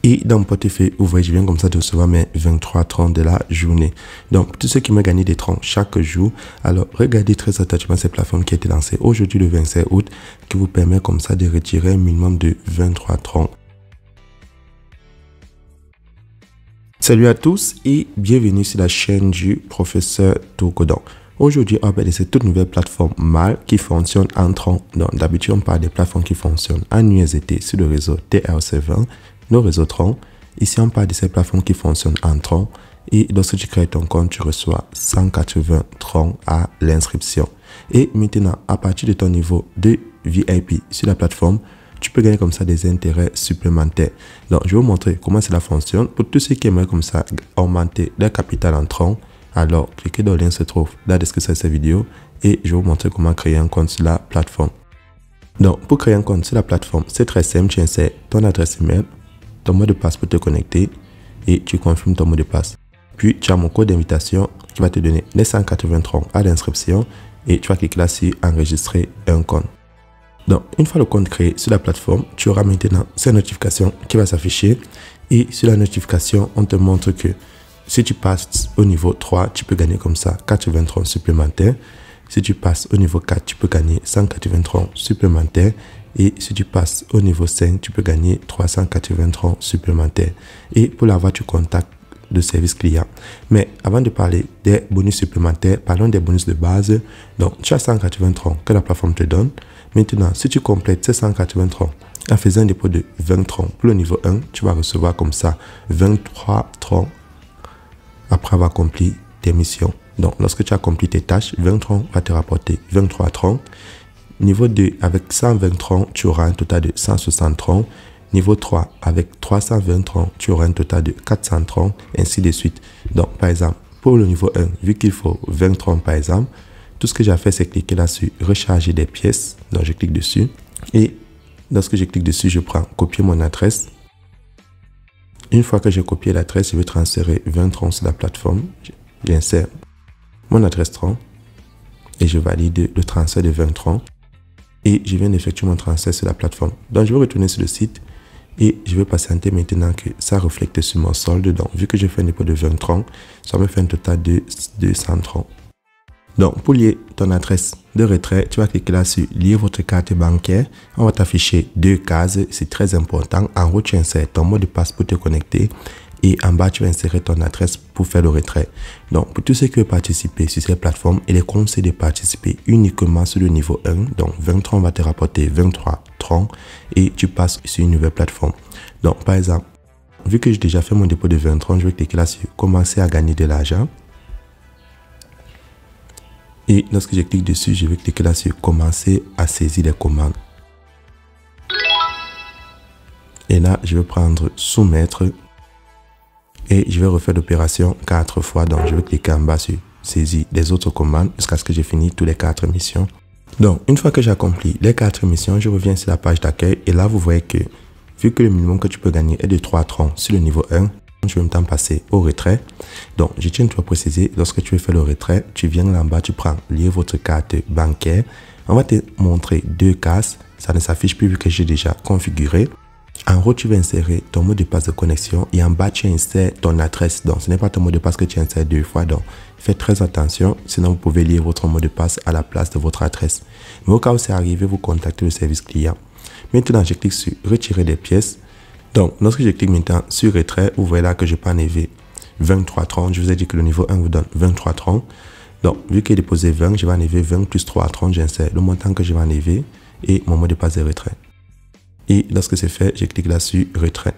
Et dans mon portefeuille, vous voyez, je viens comme ça de recevoir mes 23,30 de la journée. Donc, tous ceux qui m'ont gagné des 30 chaque jour, alors regardez très attentivement cette plateforme qui a été lancée aujourd'hui le 27 août, qui vous permet comme ça de retirer un minimum de 23,30. Salut à tous et bienvenue sur la chaîne du professeur Tokodon. Aujourd'hui, on va parler de cette toute nouvelle plateforme MAL qui fonctionne en tronc. Donc, d'habitude, on parle des plateformes qui fonctionnent en USDT sur le réseau TRC20, nos réseaux tronc. Ici, on parle de ces plateformes qui fonctionnent en tronc. Et lorsque tu crées ton compte, tu reçois 180 troncs à l'inscription. Et maintenant, à partir de ton niveau de VIP sur la plateforme, tu peux gagner comme ça des intérêts supplémentaires. Donc, je vais vous montrer comment cela fonctionne. Pour tous ceux qui aimeraient comme ça augmenter leur capital en tronc, alors cliquez dans le lien qui se trouve dans la description de cette vidéo et je vais vous montrer comment créer un compte sur la plateforme. Donc, pour créer un compte sur la plateforme, c'est très simple. Tu insères ton adresse email, ton mot de passe pour te connecter et tu confirmes ton mot de passe. Puis, tu as mon code d'invitation qui va te donner les 180 troncs à l'inscription et tu vas cliquer là sur enregistrer un compte. Donc, une fois le compte créé sur la plateforme, tu auras maintenant cette notification qui va s'afficher. Et sur la notification, on te montre que si tu passes au niveau 3, tu peux gagner comme ça 80 troncs supplémentaires. Si tu passes au niveau 4, tu peux gagner 180 troncs supplémentaires. Et si tu passes au niveau 5, tu peux gagner 380 troncs supplémentaires. Et pour l'avoir, tu contactes de service client. Mais avant de parler des bonus supplémentaires, parlons des bonus de base. Donc, tu as 180 troncs que la plateforme te donne. Maintenant, si tu complètes ces 180 troncs en faisant un dépôt de 20 troncs pour le niveau 1, tu vas recevoir comme ça 23 troncs après avoir accompli tes missions. Donc, lorsque tu as accompli tes tâches, 20 troncs va te rapporter 23 troncs. Niveau 2, avec 120 troncs, tu auras un total de 160 troncs. Niveau 3, avec 320 troncs, tu auras un total de 400 troncs, ainsi de suite. Donc, par exemple, pour le niveau 1, vu qu'il faut 20 troncs par exemple, tout ce que j'ai fait, c'est cliquer là sur recharger des pièces. Donc, je clique dessus. Et lorsque je clique dessus, je prends copier mon adresse. Une fois que j'ai copié l'adresse, je vais transférer 20 troncs sur la plateforme. J'insère mon adresse tronc et je valide le transfert de 20 troncs. Et je viens d'effectuer mon transfert sur la plateforme. Donc, je vais retourner sur le site et je vais patienter maintenant que ça reflète sur mon solde. Donc, vu que j'ai fait un dépôt de 20 troncs, ça me fait un total de 200 troncs. Donc, pour lier ton adresse de retrait, tu vas cliquer là sur lier votre carte bancaire. On va t'afficher deux cases, c'est très important. En haut, tu insères ton mot de passe pour te connecter et en bas, tu vas insérer ton adresse pour faire le retrait. Donc, pour tous ceux qui veulent participer sur cette plateforme, il est conseillé de participer uniquement sur le niveau 1. Donc, 20 troncs va te rapporter 23 troncs et tu passes sur une nouvelle plateforme. Donc, par exemple, vu que j'ai déjà fait mon dépôt de 20 troncs, je vais cliquer là sur commencer à gagner de l'argent. Et lorsque je clique dessus, je vais cliquer là sur commencer à saisir les commandes. Et là, je vais prendre soumettre. Et je vais refaire l'opération 4 fois. Donc, je vais cliquer en bas sur saisir les autres commandes jusqu'à ce que j'ai fini toutes les 4 missions. Donc, une fois que j'ai accompli les 4 missions, je reviens sur la page d'accueil. Et là, vous voyez que vu que le minimum que tu peux gagner est de 3 troncs sur le niveau 1, je vais maintenant passer au retrait. Donc, je tiens à préciser, lorsque tu veux faire le retrait, tu viens là en bas, tu prends lier votre carte bancaire. On va te montrer deux cases. Ça ne s'affiche plus vu que j'ai déjà configuré. En haut, tu vas insérer ton mot de passe de connexion et en bas, tu insères ton adresse. Donc, ce n'est pas ton mot de passe que tu insères deux fois. Donc, faites très attention. Sinon, vous pouvez lier votre mot de passe à la place de votre adresse. Mais au cas où c'est arrivé, vous contactez le service client. Maintenant, je clique sur retirer des pièces. Donc, lorsque je clique maintenant sur retrait, vous voyez là que je peux enlever 23 troncs. Je vous ai dit que le niveau 1 vous donne 23 troncs. Donc, vu qu'il est déposé 20, je vais enlever 20 plus 3 troncs. J'insère le montant que je vais enlever et mon mot de passe de retrait. Et lorsque c'est fait, je clique là sur retrait.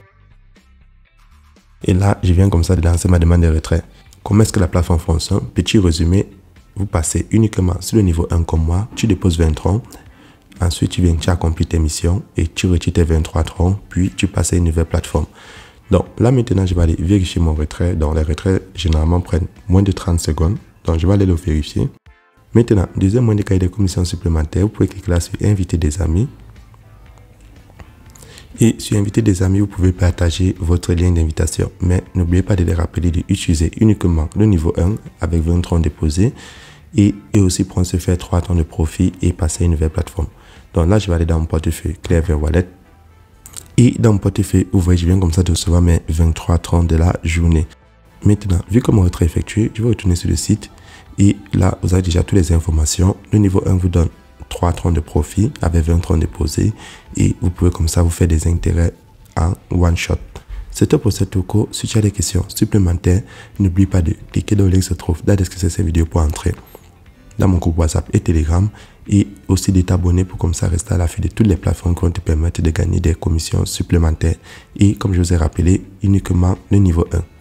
Et là, je viens comme ça de lancer ma demande de retrait. Comment est-ce que la plateforme fonctionne? Petit résumé, vous passez uniquement sur le niveau 1 comme moi. Tu déposes 20 troncs. Ensuite, tu accomplis tes missions et tu retires tes 23 troncs, puis tu passes à une nouvelle plateforme. Donc là, maintenant, je vais aller vérifier mon retrait. Donc, les retraits, généralement, prennent moins de 30 secondes. Donc, je vais aller le vérifier. Maintenant, deuxième moyen de cahier des commissions supplémentaires, vous pouvez cliquer là sur inviter des amis. Et sur inviter des amis, vous pouvez partager votre lien d'invitation. Mais n'oubliez pas de les rappeler d'utiliser uniquement le niveau 1 avec 20 troncs déposés. Et aussi prendre se faire 3 troncs de profit et passer à une nouvelle plateforme. Donc là, je vais aller dans mon portefeuille Clever Wallet. Et dans mon portefeuille, vous voyez, je viens comme ça de recevoir mes 23,30 de la journée. Maintenant, vu que mon retrait est effectué, je vais retourner sur le site. Et là, vous avez déjà toutes les informations. Le niveau 1 vous donne 3,30 de profit avec 20,30 déposés. Et vous pouvez comme ça vous faire des intérêts en one shot. C'est tout pour cette toco. Si tu as des questions supplémentaires, n'oublie pas de cliquer dans le lien qui se trouve dans la description de cette vidéo pour entrer dans mon groupe WhatsApp et Telegram. Et aussi de t'abonner pour comme ça rester à l'affût de toutes les plateformes qui vont te permettre de gagner des commissions supplémentaires. Et comme je vous ai rappelé, uniquement le niveau 1.